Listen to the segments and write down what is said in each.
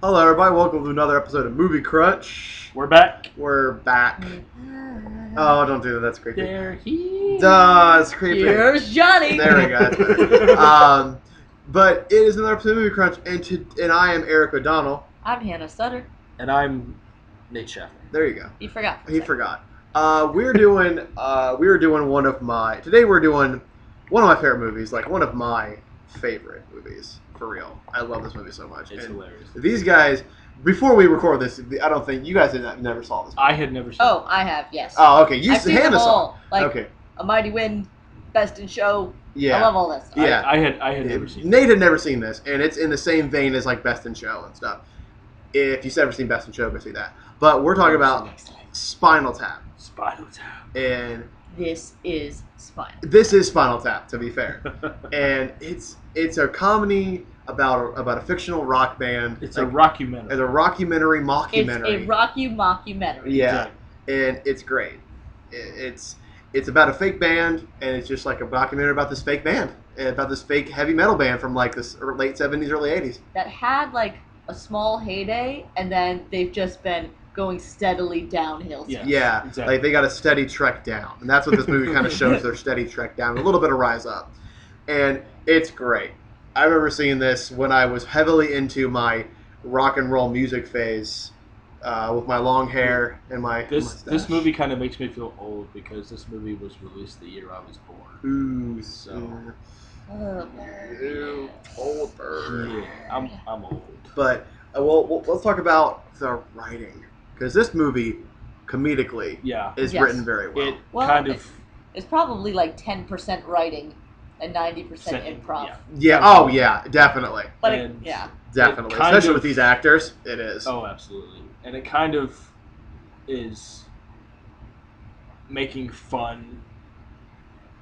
Hello, everybody. Welcome to another episode of Movie Crunch. We're back. We're back. Oh, don't do that. That's creepy. There he Duh, it's creepy. Here's Johnny. There we go. That's better. But it is another episode of Movie Crunch, and I am Eric O'Donnell. I'm Hannah Sutter. And I'm Nate Schaffner. There you go. He forgot. He forgot. We're doing one of my favorite movies, like one of my favorite movies. For real. I love this movie so much. It's hilarious. These guys, before we record this, I don't think you guys never saw this movie. I had never seen Oh, I have, yes. Oh, okay. I've seen them Hannah saw all. it. Like, Okay. A Mighty Wind, Best in Show. Yeah. I love all this. Yeah. I had never seen it. Nate had never seen this, and it's in the same vein as like Best in Show and stuff. If you've ever seen Best in Show, go see that. But we're talking about Spinal Tap. Spinal Tap. And This is Spinal. this is Spinal Tap, to be fair. And it's a comedy about a fictional rock band. It's like, a rockumentary. It's a rockumentary, mockumentary. It's a mockumentary. Yeah, Exactly. and it's great. It's about a fake band, and it's just like a documentary about this fake band, and about this fake heavy metal band from like this late 70s, early 80s. That had like a small heyday, and then they've just been going steadily downhill. Yeah. Yeah, exactly. like they got a steady trek down, and that's what this movie kind of shows, their steady trek down, a little bit of rise up, and it's great. I remember seeing this when I was heavily into my rock and roll music phase, with my long hair and my This mustache. movie kind of makes me feel old because this movie was released the year I was born. Ooh, So Oh, Ew, old bird. yeah, I'm old. But well, let's talk about the writing, because this movie, comedically, Yeah, is Yes. written very well. it Well, kind of. It's probably like 10% writing and 90% improv. Yeah. Yeah. Oh, yeah. Definitely. But And- yeah. Definitely. It kind Especially of- with these actors, it is. Oh, absolutely. And it kind of is making fun.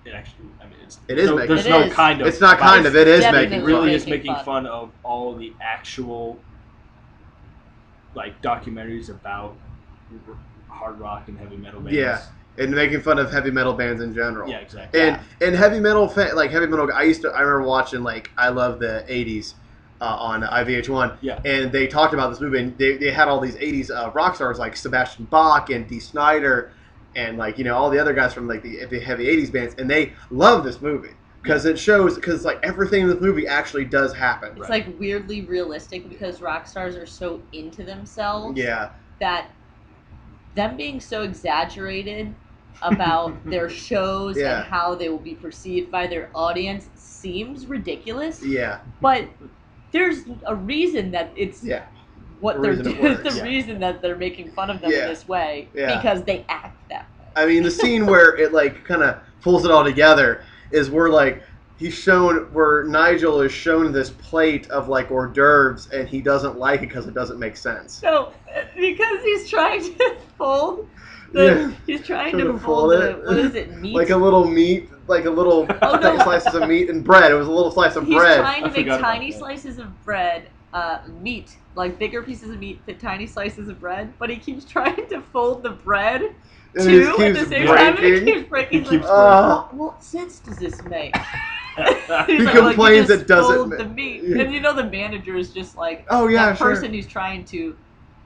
It actually, I mean, it's It is no, making there's fun. no It is. kind of. It's not about kind of. It is Definitely making It really fun. is making fun. fun of all the actual like documentaries about hard rock and heavy metal bands. Yeah. And making fun of heavy metal bands in general. Yeah, exactly. And heavy metal, heavy metal. I remember watching like I Love the '80s on IVH1. Yeah. And they talked about this movie, and they had all these '80s rock stars like Sebastian Bach and Dee Snider, and like all the other guys from like the heavy '80s bands, and they love this movie because it shows like everything in this movie actually does happen. It's like weirdly realistic because rock stars are so into themselves Yeah. that them being so exaggerated about their shows Yeah. and how they will be perceived by their audience seems ridiculous. Yeah. But there's a reason that it's Yeah. what The they're reason it doing. works. The Yeah. reason that they're making fun of them Yeah. in this way Yeah. because they act that way. I mean, the scene where it like kind of pulls it all together is where like where Nigel is shown this plate of like hors d'oeuvres, and he doesn't like it because it doesn't make sense. So because he's trying to fold he's trying to fold what is it, meat? Like a little meat, like a little Oh, no. slices of meat and bread. It was a little slice of He's bread. trying I to make forgot about tiny that. slices of bread, meat, like bigger pieces of meat fit tiny slices of bread, but he keeps trying to fold the bread And too it at keeps the same time, and breaking. it keeps breaking. It He's keeps like, what sense does this make? He He's like, complains you just it doesn't fold ma- the meat, and the manager is just like Oh yeah, that sure. person who's trying to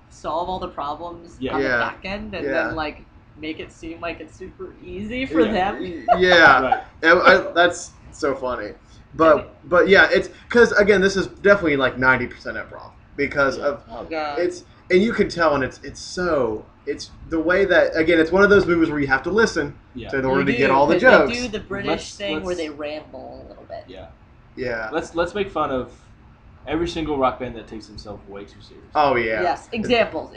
solve all the problems Yeah. on Yeah. the back end, and Yeah. then like make it seem like it's super easy for Yeah. them. Yeah, Right. that's so funny. But yeah, it's because again, this is definitely like 90% improv because of Oh god. it's, and you can tell, and it's the way that, again, it's one of those movies where you have to listen Yeah. in order They to get do, all the 'cause jokes. They do the British Let's- thing where let's- they ramble a little bit. Yeah. Yeah. Let's make fun of every single rock band that takes himself way too seriously. Oh yeah. Yes. Examples.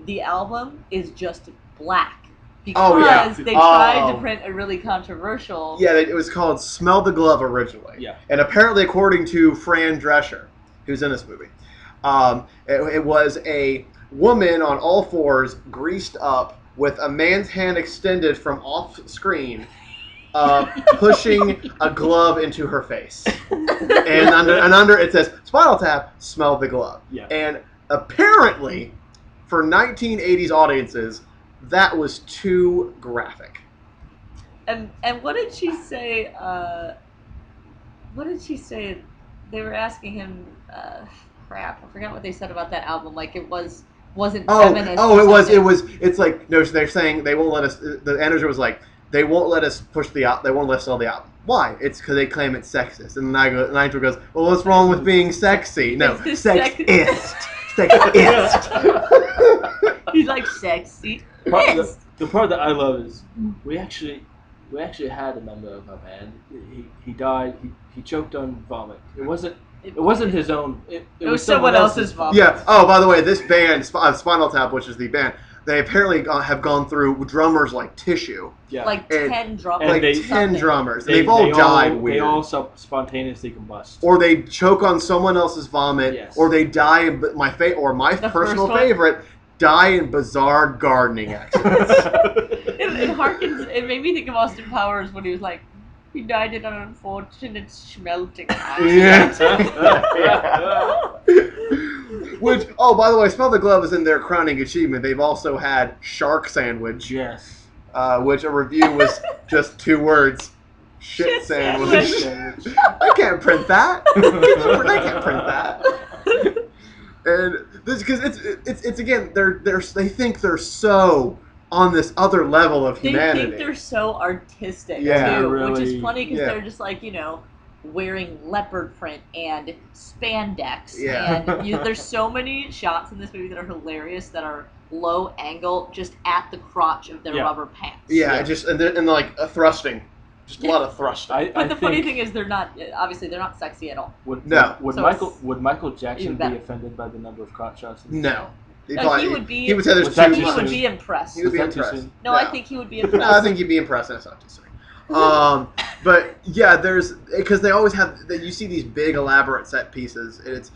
The album is just black because Oh, yeah. they tried Oh. to print a really controversial. Yeah, it was called "Smell the Glove" originally. Yeah. And apparently, according to Fran Drescher, who's in this movie, it was a woman on all fours, greased up, with a man's hand extended from off screen, pushing a glove into her face. And under it says, "Spinal Tap, smell the glove." Yeah. And apparently, for 1980s audiences, that was too graphic. And what did she say? What did she say? They were asking him. crap. I forgot what they said about that album. Like it wasn't Oh, feminist. oh, or it was. something. It's like no. They're saying they won't let us. The manager was like, they won't let us push the out. They won't let us sell the album. Why? It's because they claim it's sexist. And Nigel goes, well, what's wrong with being sexy? No, It's sexist. Sexist. He's like sexy. The part that I love is we actually had a member of our band. He died. He choked on vomit. It wasn't his own. It was someone else's vomit. Yeah. Oh, by the way, this band, Spinal Tap, which is the band, they apparently have gone through drummers like tissue. Yeah. Like And- 10 drummers. Like they- 10 drummers. They've all died weird. They all spontaneously combust. Or they choke on someone else's vomit, Yes. or they die in my The personal first one? favorite, die in bizarre gardening accidents. It harkens. It made me think of Austin Powers when he was like, he died in an unfortunate smelting accident. Which, oh, by the way, Smell the Glove is in their crowning achievement. They've also had Shark Sandwich, Yes. which a review was just 2 words. Shit sandwich. sandwich. I can't print that. I can't print that. And this because it's again they think they're so on this other level of They humanity. think they're so artistic Yeah, too, which really. is funny because Yeah. they're just like wearing leopard print and spandex. Yeah. And there's so many shots in this movie that are hilarious that are low angle, just at the crotch of their Yeah. rubber pants. Yeah, just and like a thrusting, just a lot of thrusting. But the funny thing is, they're not sexy at all. Would No. Would So Michael Jackson even be better. offended by the number of crotch shots? No, He would be. He would say there's Was that too too He much. would soon? be impressed. He would be Was that too impressed. soon? No, I think he would be impressed. No, I think you'd be impressed. That's not too soon. But yeah, there's because they always have. You see these big elaborate set pieces, and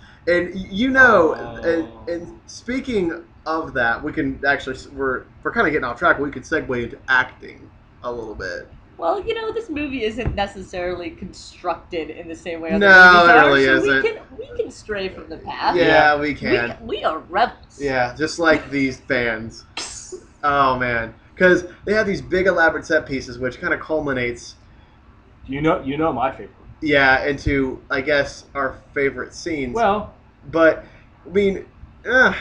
and speaking of that, we can actually we're kind of getting off track. We could segue into acting a little bit. Well, this movie isn't necessarily constructed in the same way other No, movies it are, really so isn't. we can stray from the path. Yeah, we can. We are rebels. Yeah, just like these fans. Oh man, because they have these big elaborate set pieces, which kind of culminates, You know my favorite. into I guess our favorite scenes. Well, but I mean,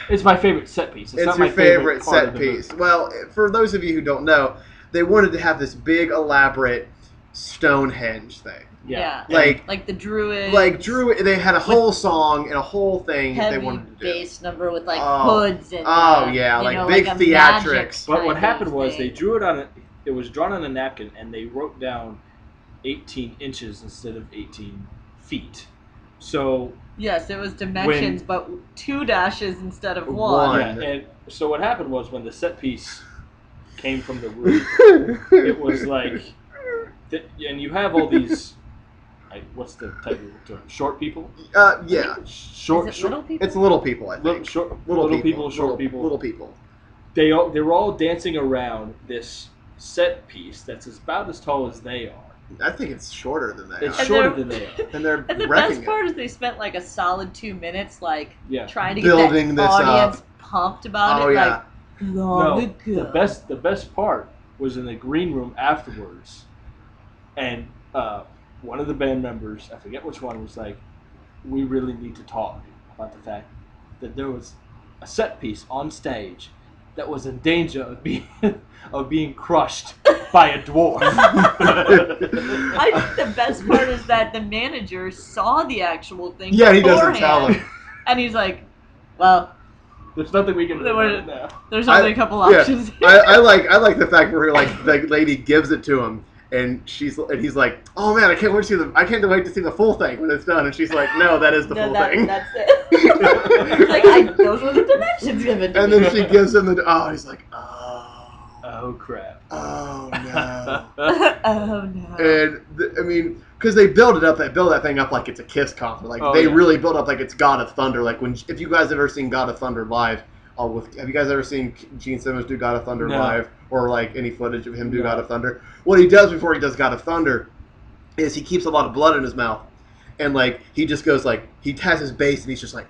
it's my favorite set piece. It's it's not your my favorite favorite part set of the movie. piece. Well, for those of you who don't know, they wanted to have this big elaborate Stonehenge thing. Yeah. Like the druid. Like Drew, they had a whole song and a whole thing that they heavy wanted to do. bass number with like Oh. hoods and big a theatrics. magic But what kind happened of was thing. they drew it on it was drawn on a napkin and they wrote down 18 inches instead of 18 feet. So Yes, it was dimensions, but 2 dashes instead of 1. One. yeah, and so what happened was when the set piece came from the roof, it was like, and you have all these, what's the type of term? Short people? Yeah, Short, Is it short, little people? it's little people. I little, think short, little people, short people. Little people. They were all dancing around this set piece that's about as tall as they are. I think it's shorter than that. It's And shorter they're- than they are. And they're And the wrecking best part is they spent like a solid 2 minutes Yeah. trying to get Building that this audience up. pumped about Oh it. yeah. Like, long ago. the best part was in the green room afterwards, and one of the band members, I forget which one, was like, "We really need to talk about the fact that there was a set piece on stage that was in danger of being crushed by a dwarf." I think the best part is that the manager saw the actual thing. Yeah, he doesn't tell beforehand, them. And he's like, well, There's nothing we can do about it now. there's only a couple Yeah, options. I like the fact where like the lady gives it to him and he's like, oh man, I can't wait to see the full thing when it's done. And she's like, no, that is the full thing. That's it. He's like, those were the dimensions given to And me. then she gives him he's like, Oh crap! oh no. Oh no. And I mean, because they build that thing up like it's a Kiss concert. Like Oh, they yeah. really build up like it's God of Thunder. Like if you guys ever seen God of Thunder live, have you guys ever seen Gene Simmons do God of Thunder No. live, or like any footage of him do No. God of Thunder? What he does before he does God of Thunder is he keeps a lot of blood in his mouth, and like he just goes like he has his bass and he's just like.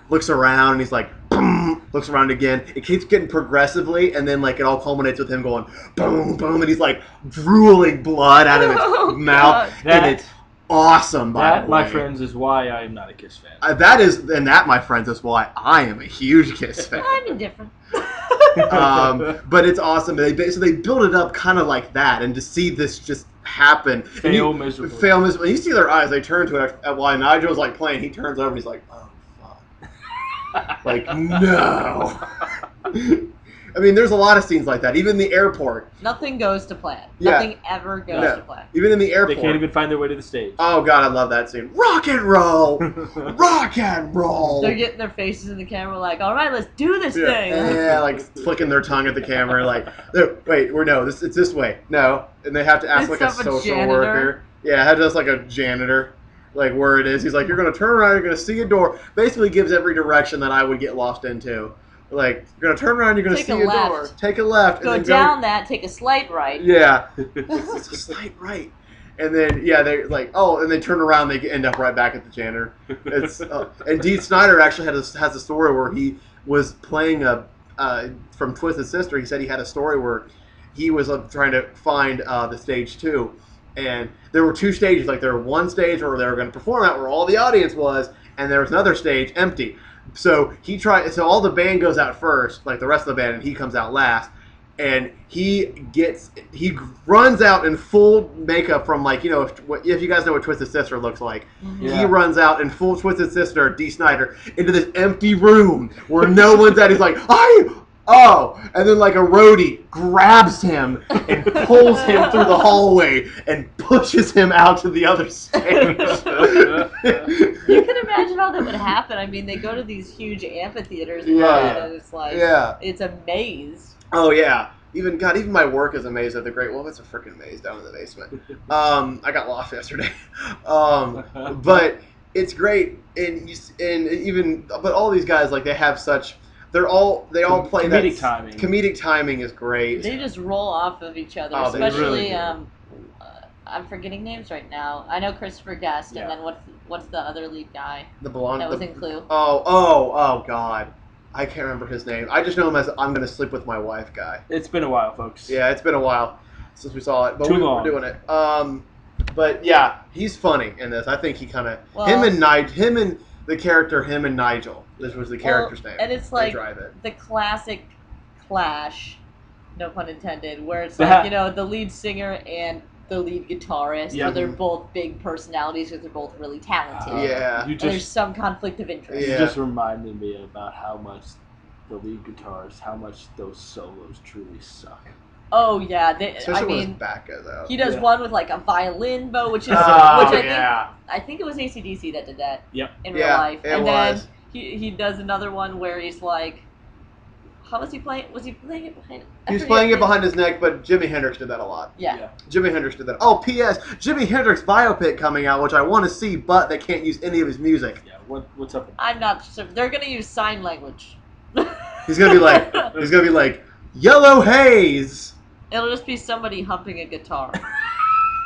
Looks around and he's like, boom, looks around again. It keeps getting progressively, and then like it all culminates with him going boom, boom, and he's like drooling blood out of his Oh, mouth, God. and it's awesome. By That, the my way. friends, is why I am not a Kiss fan. That, my friends, is why I am a huge Kiss fan. I'm indifferent. But it's awesome. So they build it up kind of like that, and to see this just happen, Fail miserably. Fail miserably. You see their eyes; they turn to it. While Nigel's like playing, he turns over. And he's like, "Oh fuck!" Like, no. I mean, there's a lot of scenes like that. Even in the airport. Nothing goes to plan. Yeah. Nothing ever goes to plan. Even in the airport. They can't even find their way to the stage. Oh god, I love that scene. Rock and roll, rock and roll. They're getting their faces in the camera, like, "All right, let's do this thing." Yeah, like flicking their tongue at the camera, like, wait, it's this way. No, and they have to ask It's like a some social janitor. worker. Yeah, had just like a janitor, like where it is. He's like, you're gonna turn around, you're gonna see a door. Basically, gives every direction that I would get lost into. Like, you're gonna turn around, you're gonna Take see a a left. door. Take a left. Go and then down that, take a slight right. Yeah, it's a slight right. And then they're like, oh, and they turn around, they end up right back at the janitor. It's and Dee Snider actually has a story where he was playing from Twisted Sister. He said he had a story where he was trying to find the stage 2, and there were 2 stages. Like there were one stage where they were going to perform at where all the audience was, and there was another stage empty. So so all the band goes out first, like the rest of the band, and he comes out last. And he runs out in full makeup from, like, if you guys know what Twisted Sister looks like. Yeah. He runs out in full Twisted Sister, Dee Snider, into this empty room where no one's at. He's like, and then like a roadie grabs him and pulls him through the hallway and pushes him out to the other stage. You can imagine how that would happen. I mean, they go to these huge amphitheaters and it's like, it's a maze. Oh yeah. Even my work is amazed at the Great Wolf. It's a freaking maze down in the basement. I got lost yesterday. But it's great, but all these guys, like, they have such. They all play comedic timing. Comedic timing is great. They just roll off of each other, Oh, they especially. really I'm forgetting names right now. I know Christopher Guest, and then what's the other lead guy The blonde that was in Clue? Oh God, I can't remember his name. I just know him as "I'm gonna sleep with my wife" guy. It's been a while, folks. Yeah, it's been a while since we saw it, but Too we're long. doing it. But yeah, he's funny in this. I think he kind of him and Nigel. This was the character's name. And it's They like drive it. the classic Clash, no pun intended, where it's Yeah. like, the lead singer and the lead guitarist, Yeah. where they're both big personalities because they're both really talented. Yeah. You And there's just some conflict of interest. Yeah. you just reminded me about how much the lead guitarist, how much those solos truly suck. Oh yeah, Especially when his back goes out. he does Yeah. one with like a violin bow, which is yeah. I think it was AC/DC that did that. Yep. In real Yeah, life, it and was. then he does another one where he's like, how was he playing? Was he playing it behind? He was playing it behind his neck, but Jimi Hendrix did that a lot. Yeah. Jimi Hendrix did that. Oh, P.S. Jimi Hendrix biopic coming out, which I want to see, but they can't use any of his music. Yeah. What's up? I'm not sure. They're gonna use sign language. He's gonna be like, yellow haze. It'll just be somebody humping a guitar.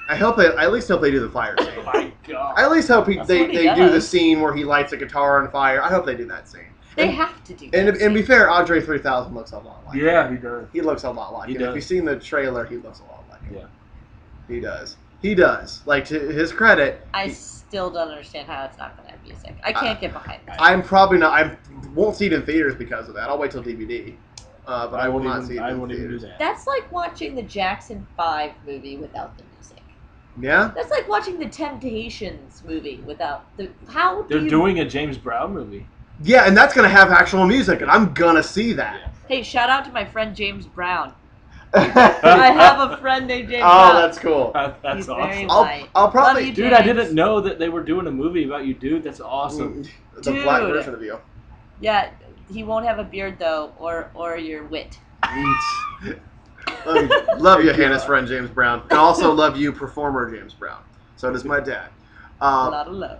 I at least hope they do the fire scene. Oh my god. I at least hope That's they what he do the does. scene where he lights a guitar on fire. I hope they do that scene. They And- have to do that. And be fair, Andre 3000 looks a lot like him. Yeah, he does. He looks a lot like He him. If does. you've seen the trailer, he looks a lot like him. Yeah. He does. He does. Like, to his credit, I still don't understand how it's not gonna have music. I can't get behind that. I'm probably not. I won't see it in theaters because of that. I'll wait till DVD. But I will not see it I in won't even do theaters. that. That's like watching the Jackson 5 movie without the music. Yeah? That's like watching the Temptations movie without the. How do They're you? doing a James Brown movie. Yeah, and that's going to have actual music, and I'm going to see that. Hey, shout out to my friend James Brown. I have a friend named James Brown. Oh, that's cool. That's He's awesome. very I'll white. probably... Love you, Dude, I James. didn't know that they were doing a movie about you, dude. That's awesome. The black Dude. version of you. Yeah, he won't have a beard though, or your wit. Love you, Hannah's friend James Brown. And also love you, performer James Brown. So does my dad. A lot of love.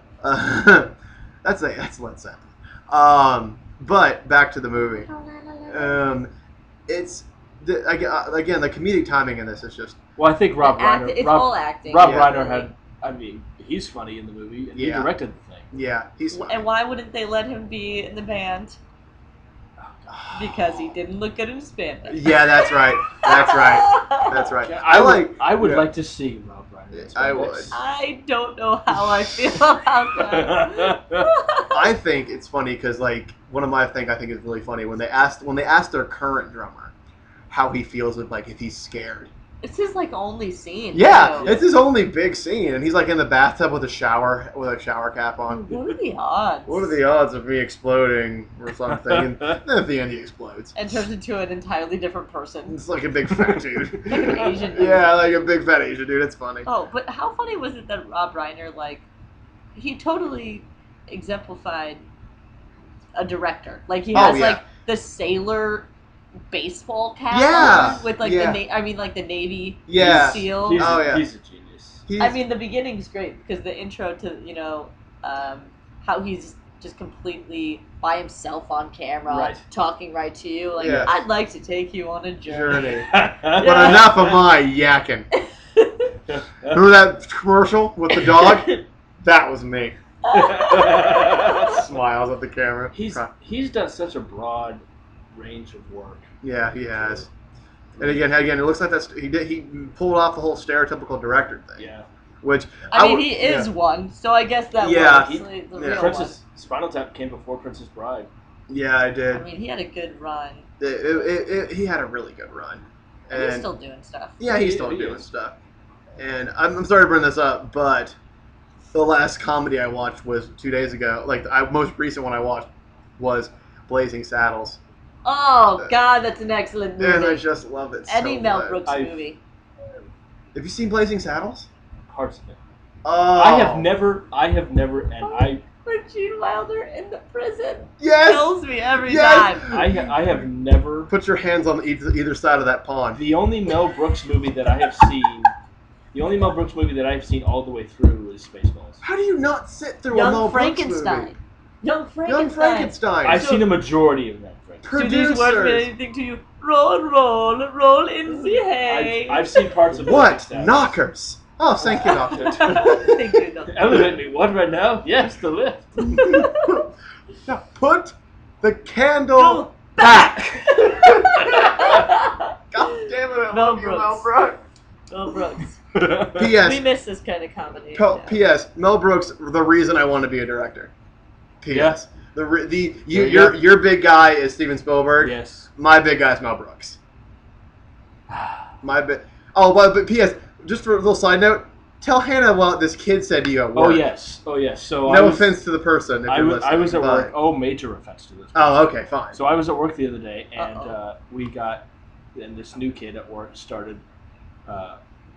That's Led Zeppelin. But back to the movie. It's again the comedic timing in this is just Well, I think Rob Reiner. It's all acting. Rob Yeah. Reiner had. I mean, he's funny in the movie, and he Yeah. directed the thing. yeah he's funny. And why wouldn't they let him be in the band? Because he didn't look good in spandex. Yeah, that's right. That's right. That's right. I would yeah. like to see Rob Reiner in I would. spandex. I don't know how I feel about that. I think it's funny because like one of my things I think is really funny when they asked their current drummer how he feels with like if he's scared. It's his like only scene. Yeah, too. it's his only big scene, and he's like in the bathtub with a shower cap on. What are the odds? What are the odds of me exploding or something? And then at the end he explodes. And turns into an entirely different person. It's like a big fat dude. Like an Asian dude. Yeah, like a big fat Asian dude. It's funny. Oh, but how funny was it that Rob Reiner, like, he totally exemplified a director. Like, he has, like, the sailor baseball cap on with, like, the Navy SEAL. He's a genius. I mean, the beginning's great because the intro to, you know, how he's just completely by himself on camera, talking right to you. Like, I'd like to take you on a journey. But enough of my yakking. Remember that commercial with the dog? That was me. Smiles at the camera. He's done such a broad range of work. Yeah, he has. And again, it looks like he pulled off the whole stereotypical director thing. Yeah. Which I mean, he is one, so I guess that works. Spinal Tap came before Princess Bride. Yeah, I did. I mean, he had a good run. He had a really good run. And he's still doing stuff. Yeah, he's still doing stuff. And I'm sorry to bring this up, but the last comedy I watched was 2 days ago. Like, the most recent one I watched was Blazing Saddles. Oh, God, that's an excellent movie. And I just love it Any so Mel much. Brooks movie. Have you seen Blazing Saddles? Parts of it. Oh. I have never, and When Gene Wilder in the prison kills me every time. I have never... Put your hands on either side of that pond. The only Mel Brooks movie that I have seen... The only Mel Brooks movie that I've seen all the way through is Spaceballs. How do you not sit through a Mel Brooks movie? Young Frankenstein. I've seen a majority of Young Frankenstein. Do these words mean anything to you? Roll, roll, roll in the hay. I've seen parts of What? Knockers. Oh, thank you, Doctor. Thank you, Doctor. Elevate me. What right now? Yes, the lift. Now put the candle back. God damn it, I love you, Mel Brooks. Mel Brooks. P.S. We miss this kind of comedy. P.S. Mel Brooks, the reason I want to be a director. P.S. Yeah. Your big guy is Steven Spielberg. Yes. My big guy is Mel Brooks. But P.S. Just for a little side note, tell Hannah what this kid said to you at work. Oh yes. So no offense to the person. If I was at work. Oh, major offense to this person. Oh, okay, fine. So I was at work the other day, and this new kid at work started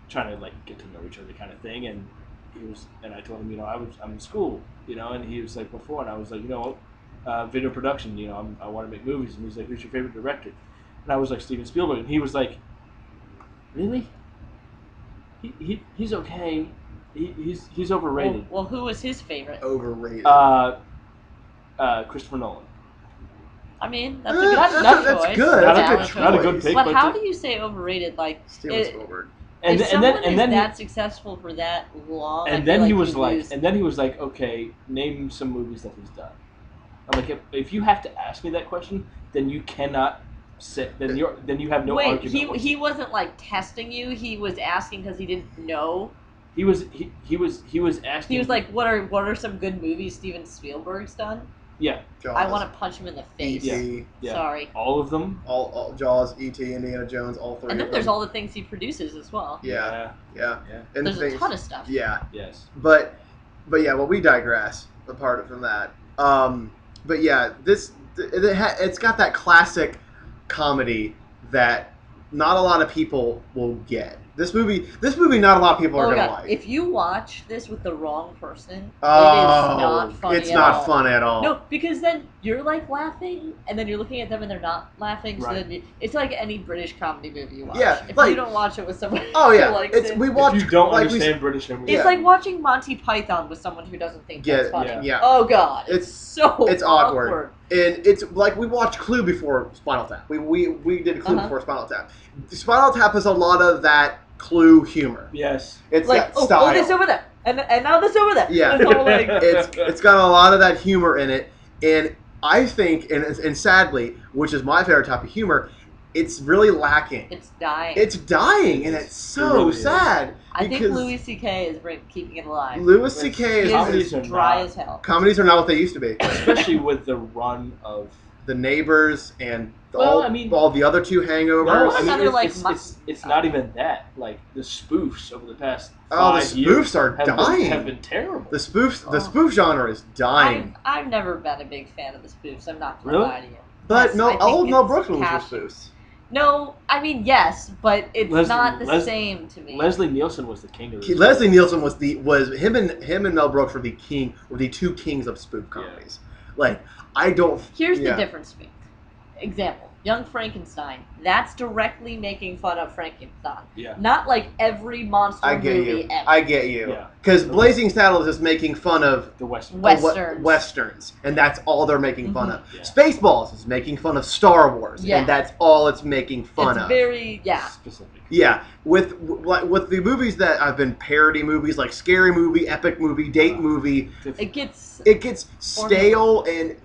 trying to like get to know each other, kind of thing. And I told him, I'm in school, and he was like, before, and I was like, video production, I want to make movies, and he's like, who's your favorite director? And I was like, Steven Spielberg, and he was like, really? He's okay. He's overrated. Well, who was his favorite? Overrated. Christopher Nolan. I mean, that's a good choice. That's good. That's a good choice. Not a good pick. But how do you say overrated? Like Steven Spielberg. And then that successful for that long. And then he was like, okay, name some movies that he's done. I'm like, if you have to ask me that question, then you cannot sit. Then you have no argument. Wait, he wasn't like testing you. He was asking because he didn't know. He was asking. He was like, what are some good movies Steven Spielberg's done? Yeah. Jaws. I want to punch him in the face. Yeah. Sorry. All of them. All Jaws, E.T., Indiana Jones, all three. And then there's all the things he produces as well. Yeah. And there's a ton of stuff. Yeah. Yes. But yeah. Well, we digress. Apart from that. But yeah, it's got that classic comedy that not a lot of people will get. This movie, not a lot of people are gonna like. If you watch this with the wrong person, it is not funny. It's not fun at all. No, because then you're like laughing, and then you're looking at them and they're not laughing. Right. So then it's like any British comedy movie you watch. Yeah, if like, you don't watch it with someone who likes it, we watch. If you don't understand British movie, it's like watching Monty Python with someone who doesn't think that's funny. Yeah. Oh God, it's awkward. And it's like we watched Clue before Spinal Tap. We did Clue before Spinal Tap. Spinal Tap has a lot of that Clue humor. Yes. It's like, that style. Oh, this over there. And now this over there. Yeah. It's got a lot of that humor in it. And I think, and sadly, which is my favorite type of humor, it's really lacking. It's dying. It's dying, and it's so really sad. I think Louis C.K. is keeping it alive. Louis C.K. is dry as hell. Comedies are not what they used to be. Especially with the run of The Neighbors and Well, all the other two Hangovers. No, I Another, mean, like, it's not even that. Like, the spoofs over the past the 5 years spoofs are dying. have been terrible. The spoof genre is dying. I've never been a big fan of the spoofs. I'm not going to lie to you. But Yes, all of Mel it's Brooks movies were cast- spoofs. No, I mean yes, but it's not the Les- same to me. Leslie Nielsen was the king of this. Leslie Nielsen was him and Mel Brooks were the two kings of spoof comedies. Like I don't. Here's the difference to me. Example: Young Frankenstein. That's directly making fun of Frankenstein. Yeah. Not like every monster movie ever. I get you. Yeah. Because Blazing Saddles is making fun of The Western. Westerns, and that's all they're making fun of. Yeah. Spaceballs is making fun of Star Wars, and that's all it's making fun of. Very specific. Yeah, with the movies that have been parody movies, like Scary Movie, Epic Movie, Date Movie, it gets stale, and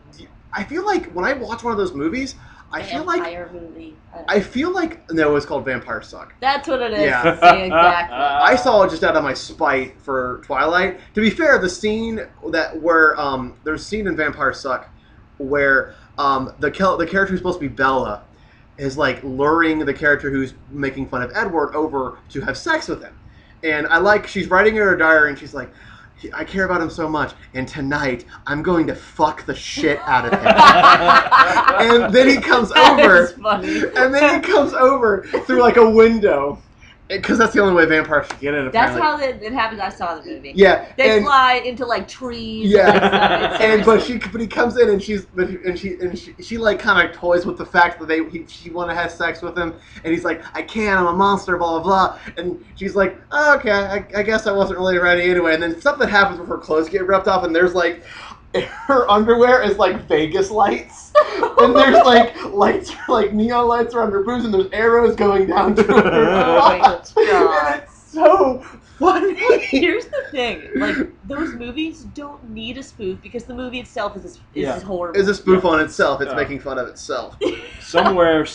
I feel like when I watch one of those movies, Vampire movie. I feel like no, it's called Vampire Suck. That's what it is. Yeah. See, exactly. I saw it just out of my spite for Twilight. To be fair, the scene where there's a scene in Vampire Suck where the character who's supposed to be Bella is like luring the character who's making fun of Edward over to have sex with him, and she's writing in her diary and she's like, I care about him so much, and tonight I'm going to fuck the shit out of him. And then he comes over, and then he comes over through like a window, because that's the only way vampires should get in. That's how it happens. I saw the movie. Yeah, they fly into like trees. Yeah, but he comes in and she like kind of toys with the fact that she want to have sex with him, and he's like, I can't, I'm a monster, blah blah blah, and she's like, oh, okay, I guess I wasn't really ready anyway, and then something happens where her clothes get ripped off, and there's like, her underwear is like Vegas lights, and there's like lights, like neon lights around her boobs, and there's arrows going down to her crotch, and it's so funny. Here's the thing: like those movies don't need a spoof because the movie itself is horrible. It's a spoof on itself. It's making fun of itself. Somewhere,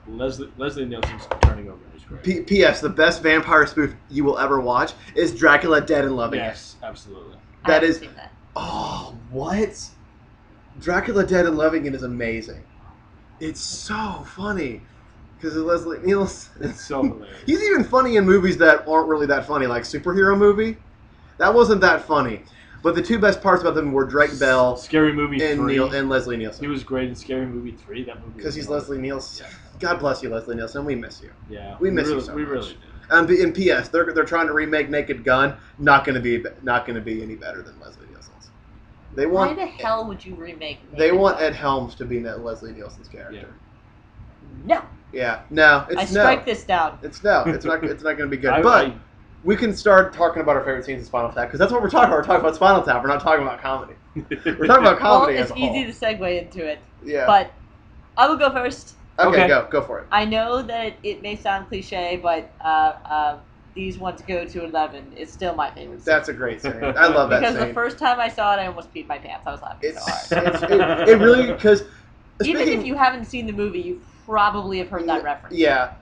Leslie Nielsen's turning over his grave. P.S. The best vampire spoof you will ever watch is Dracula Dead and Loving It. Yes, absolutely. That is. Seen that. Oh, what? Dracula Dead and Loving It is amazing. It's so funny. Because Leslie Nielsen. It's so hilarious. He's even funny in movies that aren't really that funny, like Superhero Movie. That wasn't that funny. But the two best parts about them were Drake Bell, Scary Movie 3, and Leslie Nielsen. He was great in Scary Movie 3. That movie. Because he's Leslie Nielsen. Yeah. God bless you, Leslie Nielsen. We miss you. Yeah, we miss you so much. We really do. In P.S., they're trying to remake Naked Gun. Not going to be any better than Leslie Nielsen's. Why the hell would you remake Naked They want Gun? Ed Helms to be Leslie Nielsen's character. No. Yeah, no. I strike this down. It's no. It's not going to be good. But we can start talking about our favorite scenes in Spinal Tap because that's what we're talking about. We're talking about Spinal Tap. We're not talking about comedy. We're talking about comedy. Well, it's easy to segue into it. Yeah. But I will go first. Okay, go for it. I know that it may sound cliche, but these ones go to 11. It's still my favorite scene. That's a great scene. I love that scene. Because the first time I saw it, I almost peed my pants. I was laughing so hard. It really, because even if you haven't seen the movie, you probably have heard that reference. Yeah,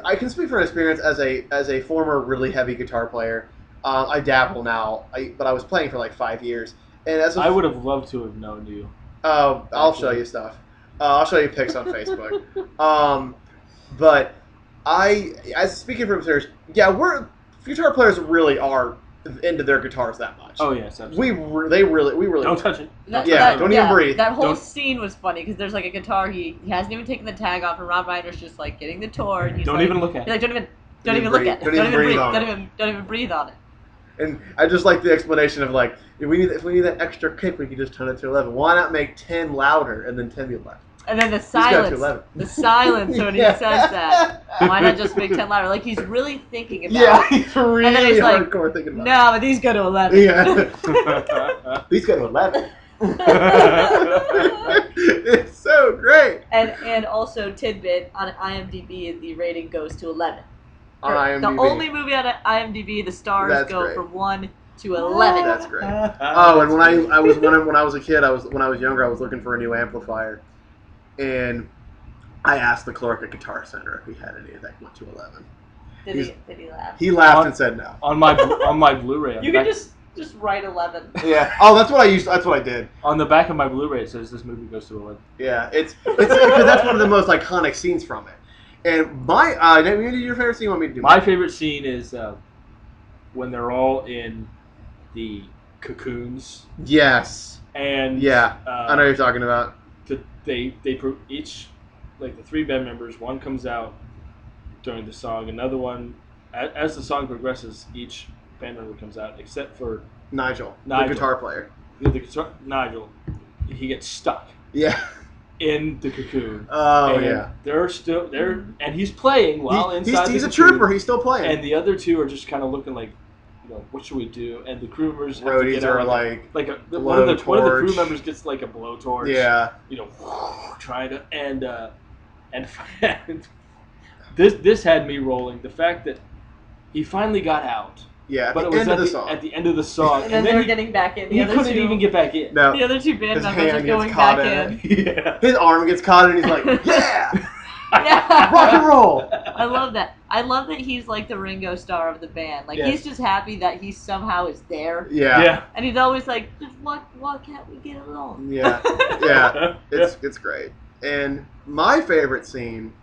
I can speak from experience as a former really heavy guitar player. I dabble now, but I was playing for like 5 years, and I would have loved to have known you. Oh, I'll show you stuff. I'll show you pics on Facebook. But as speaking from experience, yeah, guitar players really are into their guitars that much. Oh yes, absolutely. We really don't touch it. Don't even breathe. That whole scene was funny because there's like a guitar. He hasn't even taken the tag off, and Rob Reiner's just like getting the tour. And he's don't even look at it. He's like, don't even look at it. Don't even breathe. Don't even breathe on it. And I just like the explanation of like, if we need that extra kick, we can just turn it to 11. Why not make 10 louder and then 10 be louder? And then the silence when he says that. Why not just make 10 louder? Like he's really thinking about it. Yeah, he's really and then he's hardcore like, thinking about it. No, but these go to 11. Yeah. These go to 11. It's so great. And also tidbit on IMDb, the rating goes to 11. On IMDb. The only movie on IMDb, the stars go from 1 to 11. That's great. Oh, and when I was a kid, when I was younger, I was looking for a new amplifier, and I asked the clerk at Guitar Center if he had any of that 211. Did he laugh? He laughed and said no. On my Blu-ray. You can just write 11. Yeah. Oh, that's what I used. That's what I did. On the back of my Blu-ray, it says this movie goes to 11. Yeah, it's because that's one of the most iconic scenes from it. And my your favorite scene? You want me to do? My favorite scene is when they're all in the cocoons. Yes. And yeah, I know what you're talking about. They each, like the 3 band members, one comes out during the song, another one as the song progresses, each band member comes out except for Nigel. The guitar player. Nigel, he gets stuck. Yeah. In the cocoon. Oh and yeah. They're still there, and he's playing while inside. He's the a cocoon, trooper. He's still playing. And the other 2 are just kind of looking like, what should we do? And the crew members have Roadies to get out are one of the crew members gets like a blowtorch. Yeah. Trying to and this had me rolling. The fact that he finally got out. Yeah, but it was at the end of the song. And then they're getting back in. He couldn't even get back in. No. The other 2 band members are going back in. Yeah. His arm gets caught and he's like, yeah! Yeah. Rock and roll! I love that. I love that he's like the Ringo Starr of the band. Like, yes. He's just happy that he somehow is there. Yeah. Yeah. And he's always like, just why can't we get along? Yeah. Yeah. It's great. And my favorite scene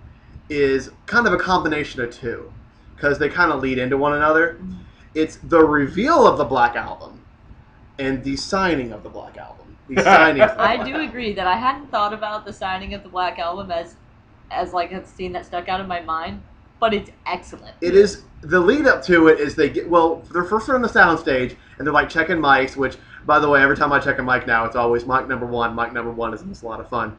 is kind of a combination of 2. Because they kind of lead into one another. Mm-hmm. It's the reveal of the Black Album and the signing of the Black Album. The signing of the I Black do Album. agree that I hadn't thought about the signing of the Black Album as like a scene that stuck out in my mind, but it's excellent. It is. The lead up to it is they're first on the soundstage and they're like checking mics, which, by the way, every time I check a mic now, it's always mic number 1. Mic number 1 is just a lot of fun.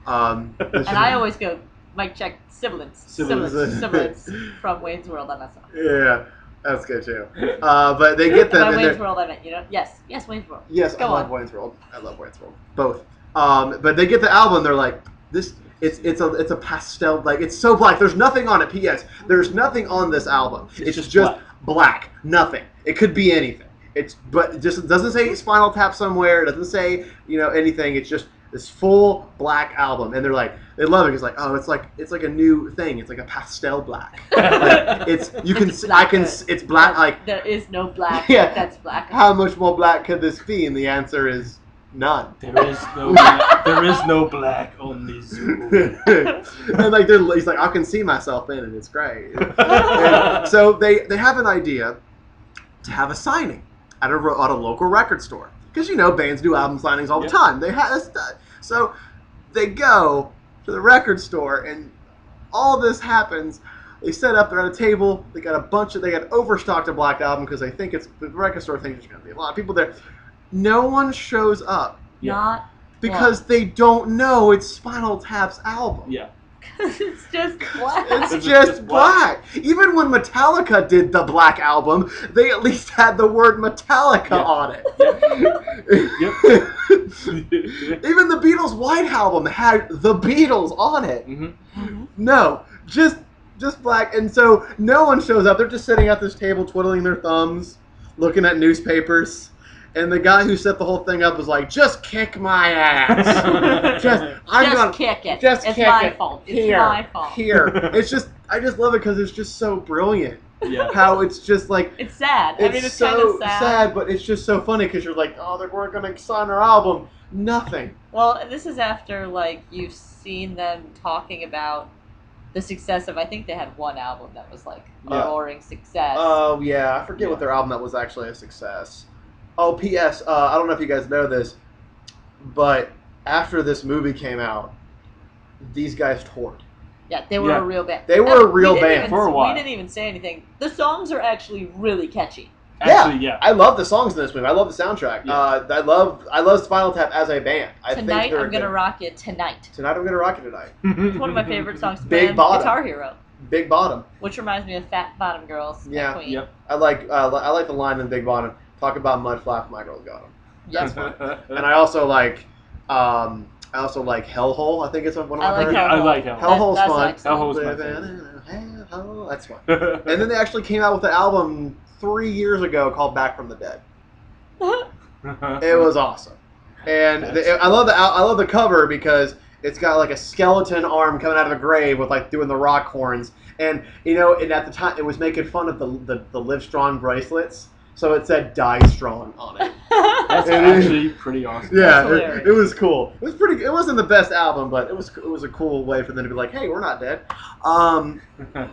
And I always go, mic check, sibilance from Wayne's World on that song. Yeah. That's good too. But they get them. By Wayne's World, I meant, yes, Wayne's World. Yes, I love Wayne's World. I love Wayne's World. Both. But they get the album. They're like, this. It's a pastel. Like, it's so black. There's nothing on it. P.S. There's nothing on this album. It's just black. Nothing. It could be anything. It just doesn't say Spinal Tap somewhere. It doesn't say anything. It's just this full black album, and they're like, they love it. It's like, oh, it's like a new thing. It's like a pastel black. Like, it's black. Like, there is no black. Yeah, that's black. How much more black could this be? And the answer is none. There is no black. There is no black on this. And like he's like, I can see myself in it. It's great. And so they have an idea to have a signing at a local record store. Because, bands do album signings all the time. So they go to the record store, and all this happens. They set up, they're at a table, they got overstocked a Black Album because they think the record store thinks there's going to be a lot of people there. No one shows up. Not because they don't know it's Spinal Tap's album. Yeah. It's just black. It's just black. Even when Metallica did the Black Album, they at least had the word Metallica on it. Yep. Even the Beatles' White Album had the Beatles on it. Mm-hmm. Mm-hmm. No, just black. And so no one shows up. They're just sitting at this table twiddling their thumbs, looking at newspapers. And the guy who set the whole thing up was like, "Just kick my ass. Just kick it. Just it's kick my it. fault. It's Here, my fault. Here." I just love it because it's just so brilliant. Yeah. How it's just like it's sad. It's so kind of sad, but it's just so funny because you're like, oh, they weren't going to sign our album. Nothing. Well, this is after like you've seen them talking about the success of. I think they had one album that was like a roaring success. Oh yeah, I forget what their album that was actually a success. Oh, P.S. I don't know if you guys know this, but after this movie came out, these guys toured. Yeah, they were a real band. They were a real band for a while. We didn't even say anything. The songs are actually really catchy. Actually, yeah. I love the songs in this movie. I love the soundtrack. Yeah. I love Spinal Tap as a band. Tonight I'm gonna rock you tonight. Tonight I'm gonna rock you tonight. It's one of my favorite songs. Big Bottom. Guitar Hero. Big Bottom. Which reminds me of Fat Bottom Girls. Yeah. Queen. Yep. I like the line in Big Bottom. Talk about mud flap, my girl's got 'em. Yes. And I also like Hellhole. I think it's one of my favorites. I like Hellhole. Hellhole's fun. Hellhole's my favorite. Hellhole, that's fun. And then they actually came out with an album 3 years ago called Back from the Dead. It was awesome. And I love the cover because It's got like a skeleton arm coming out of a grave with like doing the rock horns, and and at the time it was making fun of the Live Strong bracelets, so it said "Die Strong" on it. That's actually pretty awesome. Yeah, it was cool. It was pretty. It wasn't the best album, but it was a cool way for them to be like, "Hey, we're not dead."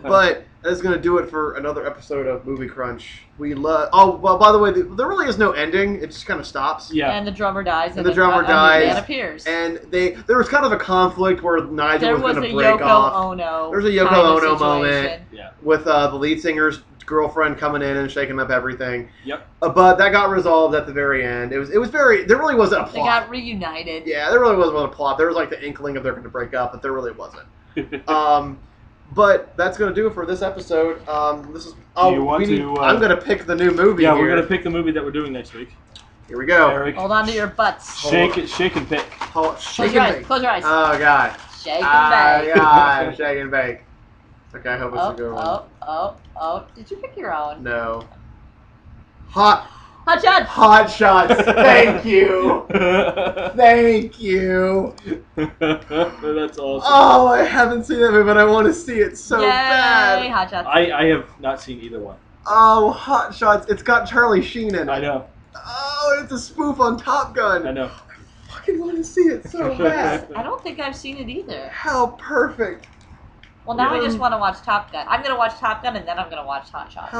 But that's gonna do it for another episode of Movie Crunch. We love. Oh well, by the way, there really is no ending. It just kind of stops. Yeah, and the drummer dies, and the drummer dies, a new man appears. And there was kind of a conflict where Nigel was going to break off. There was a Yoko Ono moment with the lead singer's girlfriend coming in and shaking up everything. Yep. But that got resolved at the very end. It was very. There really wasn't a plot. They got reunited. Yeah, there really wasn't a plot. There was like the inkling of they're going to break up, but there really wasn't. But that's going to do it for this episode. This is. I'm going to pick the new movie. Yeah, we're going to pick the movie that we're doing next week. Here we go. Eric, hold on to your butts. Shake and pick. Close your eyes. Close your eyes. Oh God. Shake and bake. God, shake and bake. Okay, I hope it's a good one. Oh! Did you pick your own? No. Hot shots. Hot shots. Thank you. Thank you. That's awesome. Oh, I haven't seen that movie, but I want to see it so bad. Hot shots. I have not seen either one. Oh, Hot Shots. It's got Charlie Sheen in it. I know. Oh, it's a spoof on Top Gun. I know. I fucking want to see it so bad. I don't think I've seen it either. How perfect. Well, now I just want to watch Top Gun. I'm going to watch Top Gun, and then I'm going to watch Hot Shots.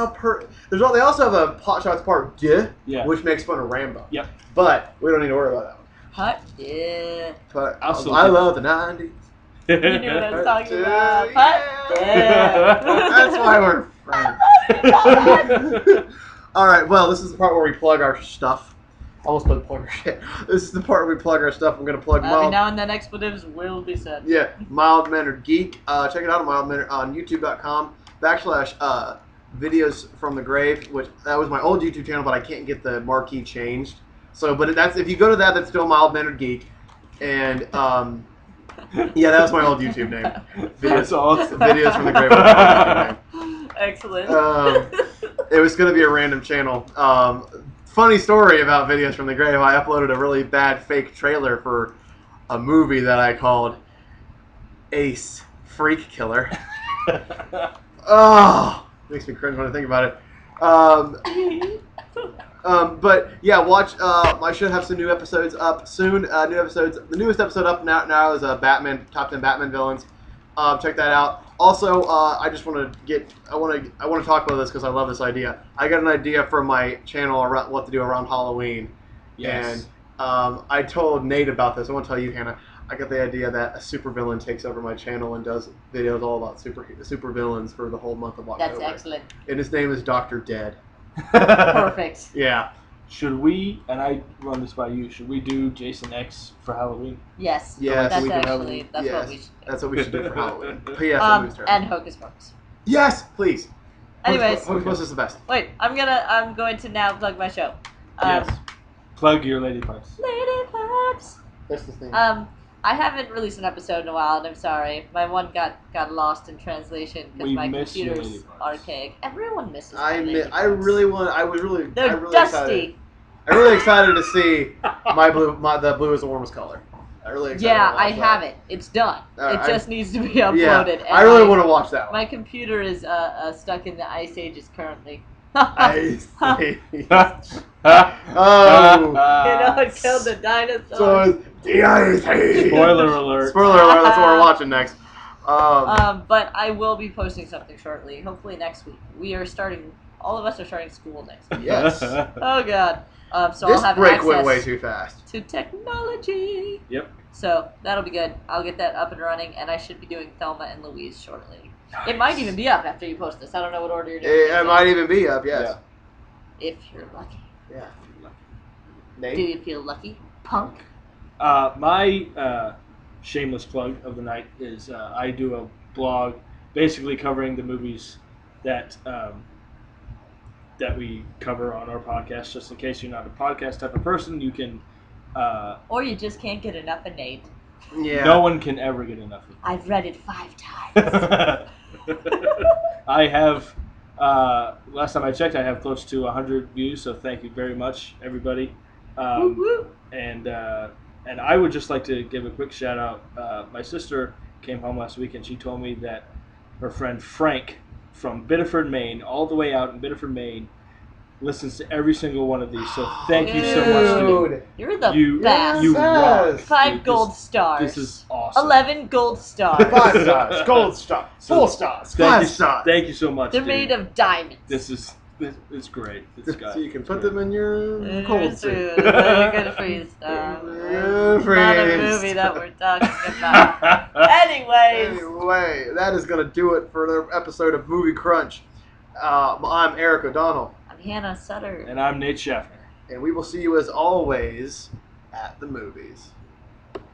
They also have a Hot Shots Part 2, which makes fun of Rambo. Yep. But we don't need to worry about that one. Hot, yeah. But I love the 90s. You knew what I was talking about. Hot, yeah. That's why we're friends. All right, well, this is the part where we plug our stuff. Almost plug our shit. This is the part where we plug our stuff. I'm going to plug Every now and then expletives will be said. Yeah, Mild Mannered Geek. Check it out on Mild Mannered on YouTube.com / videos from the grave, which that was my old YouTube channel, but I can't get the marquee changed. So, but that's if you go to that, that's still Mild Mannered Geek. And yeah, that was my old YouTube name. That's awesome. Videos from the grave. Was my old YouTube name. Excellent. It was going to be a random channel. Funny story about Videos from the Grave. I uploaded a really bad fake trailer for a movie that I called Ace Freak Killer. Oh, makes me cringe when I think about it. But yeah, watch. I should have some new episodes up soon. New episodes. The newest episode up now is Batman Top 10 Batman villains. Check that out. Also, I just want to get. I want to talk about this because I love this idea. I got an idea for my channel around what to do around Halloween. Yes. And I told Nate about this. I want to tell you, Hannah. I got the idea that a supervillain takes over my channel and does videos all about supervillains for the whole month of October. That's excellent. And his name is Dr. Dead. Perfect. Yeah. Should we, and I run this by you, should we do Jason X for Halloween? Yes. Yes. That's what we should do. That's what we should do for Halloween. And Hocus Pocus. Yes, please. Anyways. Hocus Pocus is the best. Wait, I'm going to now plug my show. Yes. Plug your Lady Parts. Lady Parts. That's the thing. I haven't released an episode in a while, and I'm sorry. My one got lost in translation because my computer's archaic. Everyone misses. They're really dusty. Excited. I'm really excited to see the blue is the warmest color. I'm really excited. Yeah, I have it. It's done. It just needs to be uploaded. Yeah, I really want to watch that one. My computer is stuck in the ice ages currently. Ice Age. It killed the dinosaurs. So the Ice Age. Spoiler alert. Spoiler alert. That's what we're watching next. But I will be posting something shortly. Hopefully next week. All of us are starting school next week. Yes. Oh God. So this I'll have break access went way too fast. to technology. Yep. So that'll be good. I'll get that up and running, and I should be doing Thelma and Louise shortly. Nice. It might even be up after you post this. I don't know what order you're doing. It might even be up. Yes. Yeah. If you're lucky. Yeah. Do you feel lucky, punk? My shameless plug of the night is I do a blog basically covering the movies that we cover on our podcast. Just in case you're not a podcast type of person, you can. Or you just can't get enough of Nate. Yeah. No one can ever get enough of it. I've read it 5 times. I have. Last time I checked, I have close to 100 views. So thank you very much, everybody. And And I would just like to give a quick shout out. My sister came home last week and she told me that her friend Frank from Biddeford, Maine, all the way out in Biddeford, Maine, listens to every single one of these. So thank you so much, dude. You're the best. You rock. 5 gold stars. This is awesome. 11 gold stars. 5 stars, gold stars, 4 stars, 5 stars. Thank you so much. They're dude. made of diamonds. It's great. It's So you can put them in your cold soup. Good freeze stuff. Good Not a freeze movie that stuff. we're talking about. Anyways. Anyway, that is going to do it for another episode of Movie Crunch. I'm Eric O'Donnell. I'm Hannah Sutter. And I'm Nate Schaffner. And we will see you as always at the movies.